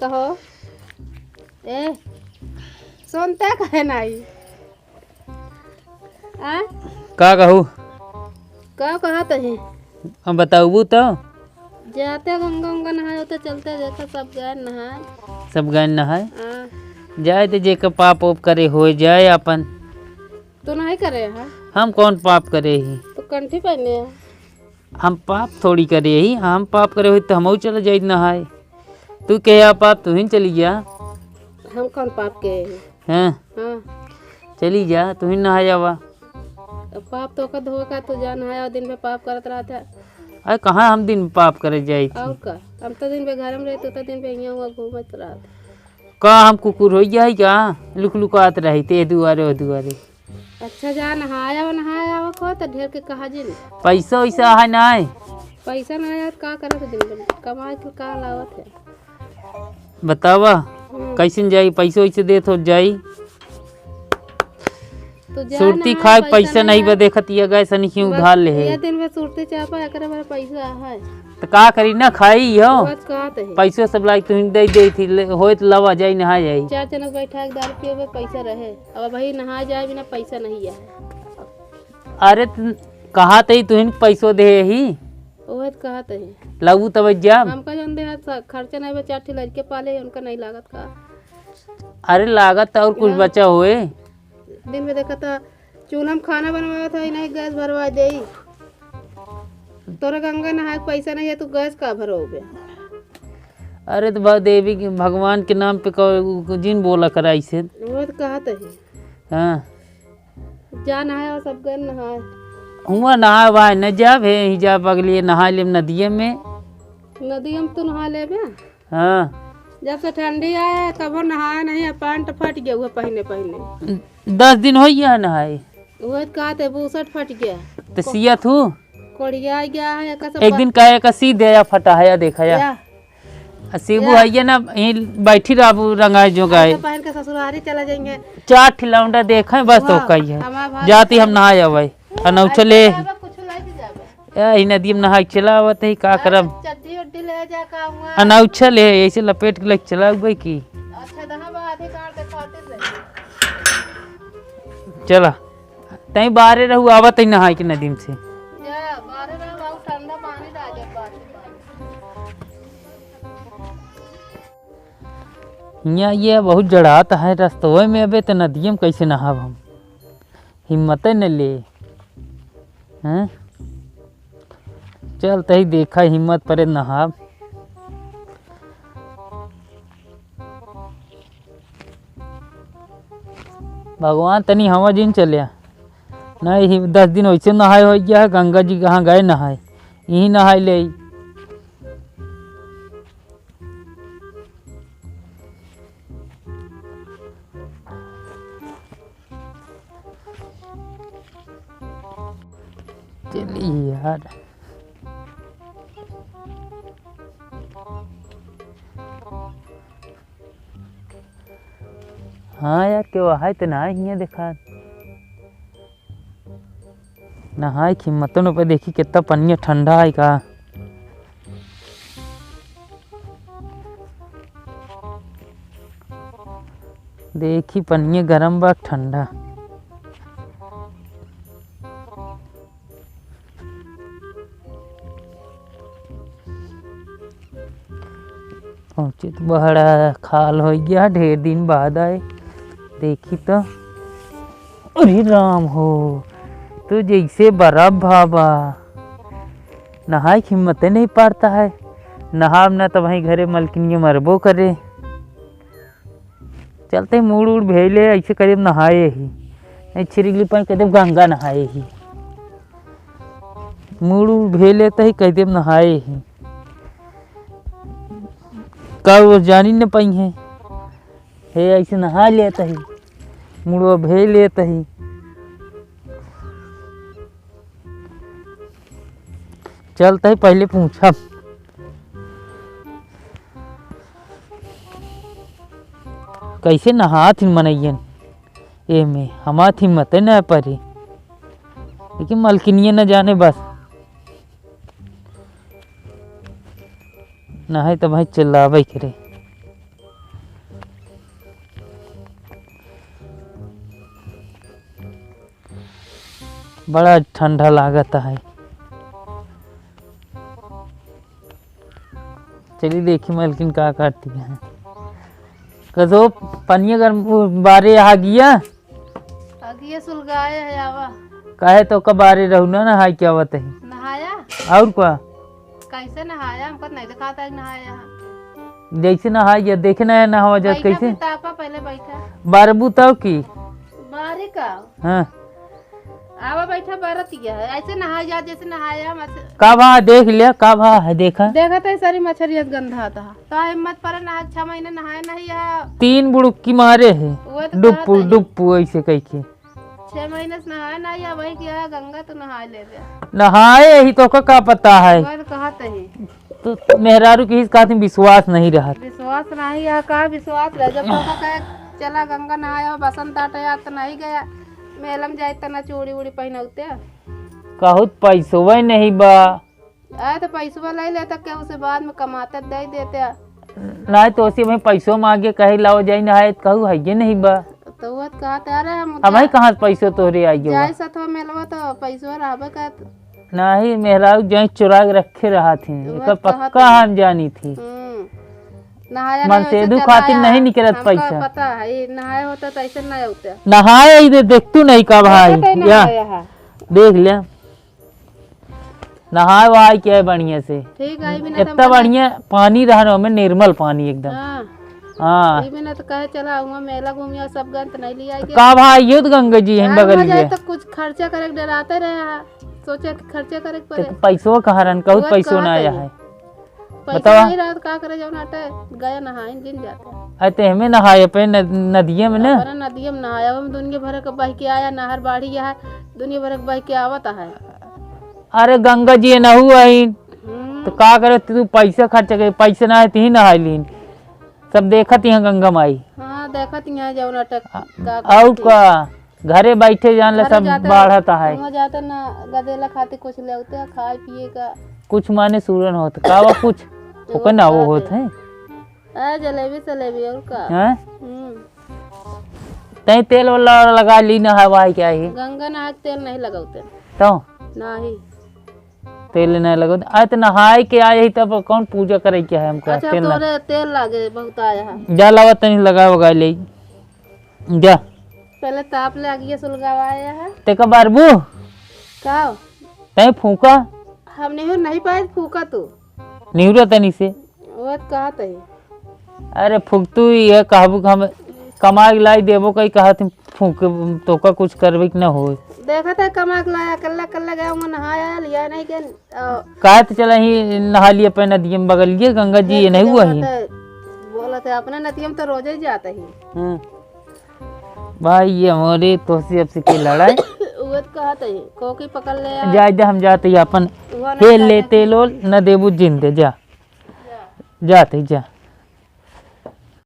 कहो ए सुनते कहे नहीं आ का कहू का कहत है हम बताऊबू तो जाते गंगा गंगा नहाए होते चलते देखो सब गए नहाए सब गए नहाए हाँ जाए तो जेकर पाप ओप करे हो जाए अपन। तो नहीं करे है हम कौन पाप करे ही तो कंठी पहने है हम पाप थोड़ी करे ही हम पाप करे हो तो हम चले जाए नहाए। तू कहे पाप तू ही चली जा। हम कौन पाप के हैं हाँ चली जा तू ही नहा जावा। अब पाप तो का धोए का तो जा नहाया दिन में पाप करत रहता है अरे कहाँ हम दिन में पाप करे जाए और थी। का हम तो दिन पे घर में रहते तो दिन पे यहाँ हुआ घूमत रहत का हम कुकुर हो जाए क्या लुक लुकात रही ते दुआरे ओ दुआरे। अच्छा जा नहाया हो को तो ढेर के कहा जी पैसा वैसा है ना पैसा ना आया तो का करत दिन में कमाए के का लावत है बतावा कैसे जाई पैसा वैसे दे तो जाई तो जा सुरती नहाए, खाए पैसा नहीं बा देखत ये गए सनी क्यों उधार ले ये है दिन में सुरती चापा एकरे मेरे पैसा है तो का करी ना खाई हो बस कहत है पैसा सब लाइक तू दे दे थी होए तो लवा जाई नहा जाई। चार जनक बैठा एक दारू पिए में पैसा रहे अब भाई नहा जाए बिना पैसा नहीं है अरे कहा तई तू पैसो दे ही ओहे तो कहत है लगू तब जा। हमका जन दे खर्चा नहीं बचा ठी लड़के पाले उनका नहीं लागत का अरे लागत और कुछ बचा हुए दिन में देखा था चूल्हा में खाना बनवाया था नहीं गैस भरवा दे तोरा गंगा नहाए पैसा नहीं है तो गैस का भरोगे। अरे तो देवी के भगवान के नाम पे जिन बोला करा इसे वो तो कहते है हाँ जा नहाए और सब गए नहाए हुआ नहा वहा न जा भे हिजाब अगले नहा ले नदिया में नदी हम तो नहा ले हाँ जब से ठंडी आया तब वो नहाया नहीं पैंट फट गया हुआ पहने 10 दिन हो गया नहाए वो तो कहते बूसट फट गया तो सिया थू कोड़िया गया है एक दिन कहे का सी दे फटा है देखा या सीबू है ना यहीं बैठी रहा रंगाए जो गाय पहन के ससुरारी चला जाएंगे 4 ठिलौंडा देखे बस तो कही है जाती हम नहा जावे अनौछले यही नदी में नहा चला आवत है का करब चड्डी उड्डी ले जा का हुआ अनौछल है ऐसे लपेट के लग चला गई की अच्छा दहा बाधे काट के खाते रहे चला तई बाहर रहू आवत है नहा के नदी से जा बाहर रह बहुत ठंडा पानी डाल दे बाहर यहाँ ये बहुत जड़ात है रस्तों में अबे तो नदियों में कैसे नहाब हम हिम्मत न ले हैं चल तही देखा हिम्मत परे नहाब। भगवान तनी हवा जिन चलिया नहीं 10 दिन वैसे नहाए हो गया है गंगा जी कहाँ गए नहाए यहीं नहाए ले चलिए यार हाँ यार क्यों है तो नहाए ही देखा नहाए हिम्मतों पे देखी कितना पनिया ठंडा है का देखी पनिया गरम बा ठंडा पहुँचे तो बड़ा खाल हो गया ढेर दिन बाद आए देखी तो अरे राम हो तो जैसे बर्फ भाबा नहाए हिम्मत नहीं पड़ता है नहाब ना तो वहीं घरे मलकिनिया मरबो करे चलते मूड उड़ भेले ऐसे करीब नहाए ही नहीं छिरिगली पाई कदम गंगा नहाए ही मूड उड़ भेले तो ही कदम नहाए ही कब जानी न पाई है हे ऐसे नहा लेता ही मुड़वा भे लेता ही चलता ही पहले पूछा कैसे नहा थी मनैयन ए में हमा थी मत न परी लेकिन मलकिनिया न जाने बस नहाए तो भाई चिल्लावे करे बड़ा ठंडा लागत है। चलिए देखी मलकिन का करती है। कदो पनिया गर्म बारे आ गया अगिए सुलगाए है आवा काहे तो कबारे रहू ना नहाई क्या बात है। नहाया और क्या कैसे नहाया हमको नहीं दिखाता है नहाया जैसे नहाई देखना है नहावा जात बैठा कैसे तापा पहले बैठा बारबू तब की बारी का हाँ आवा बैठा बरतिया है ऐसे नहा जा जैसे नहाया का भा देख लिया का भा है देखा देखा तो सारी मछलियत गंधा था का हिम्मत पर नहा 6 महीने नहाए नहीं या 3 बुड़की मारे है वो तो डुप्पू डुप्पू ऐसे कह के 6 महीने से नहाए नहीं या वही क्या गंगा तो नहा ले दे नहाए ही तो का पता है मैं कहा ही तो मेहरारू की कहती विश्वास नहीं रहा विश्वास नहीं है का विश्वास रह जब पापा कहे चला गंगा नहाया बसंत आटा तो नहीं गया मेलम जाए तना चूड़ी उड़ी पहनौते कहूत पैसो नहीं बा आए तो पैसवा ले लेता क्या उसे बाद में कमाते दे देते नहीं तो उसी में पैसो मांगे कहे लाओ जाई नहाए कहू है ये नहीं बा तो वो कहते अरे हम अब कहाँ पैसो तोहरे आई जाए सतवा मेलवा तो पैसवा रहबे का नहीं मेहरारू जाए चुरा के रखे रहा थी पक्का हम जानी थी नहाया मन से दू खातिर नहीं निकलत पैसा पता है नहाया होता तो ऐसे नहीं होता नहाए इधर देख तू नहीं का भाई या देख लिया नहाए वहां क्या है बढ़िया से ठीक है इतना बढ़िया पानी रहा में निर्मल पानी एकदम हाँ बिना तो कहे चला आऊंगा मेला घूमिया सब गंत नहीं लिया का भाई ये तो गंगा जी हम बगल में तो कुछ खर्चा करे डराते रहे सोचा कि खर्चा करे पड़े पैसो कहाँ रन कहू पैसो ना आया है बताओ नहीं रहा का करे जब नाटे गया नहाए गिन जाते अते हमें नहाए पे नदिया में ना नदिया में नहाया हम दुनिया भर का बह के आया नहर बाढ़ी यहाँ दुनिया भर का बह के आवत है अरे गंगा जी न हुआ तो का करे तू पैसा खर्च करे पैसा ना है ही नहा लीन सब देखत यहाँ गंगा माई हाँ देखत यहाँ जाओ नाटक और का घरे बैठे जान ले सब बढ़ता है जाता ना गदेला खाते कुछ ले होते खाए पिए का कुछ माने सूरन होता का वो कुछ ओकर ना वो होत है जलेबी सलेबी और का हैं तई तेल वाला लगा ली ना हवा है क्या है गंगा नहा तेल नहीं लगाते तो नहीं तेल नहीं लगा आए तो नहाए के आए ही तब कौन पूजा करे क्या है हमका अच्छा तोरे तेल लागे बहुत आया है जा लगा तनी लगा वगा ले जा पहले ताप ले आगे सुलगावा आया है ते का बारबू का तई फूका हमने नहीं पाए फूका तू निहुरा तनी से वो कहा तही अरे फूक तू ये कहबू हम कमा के लाई देबो कई कहा तुम फूक तो का कुछ करबे कि ना हो देखा था कमा के लाया कल्ला कल्ला गया हूं नहाया लिया नहीं के कहा तो चला ही नहा लिया पे नदिया में बगल ये गंगा जी ये नहीं हुआ ही बोला था अपने नदिया में तो रोज ही जाता ही भाई ये हमारे तो से अब से के लड़ाई वो कहा था कोकी पकड़ ले जा हम जाते अपन खेल लेते लो न देबू जिंदे जा जाते जा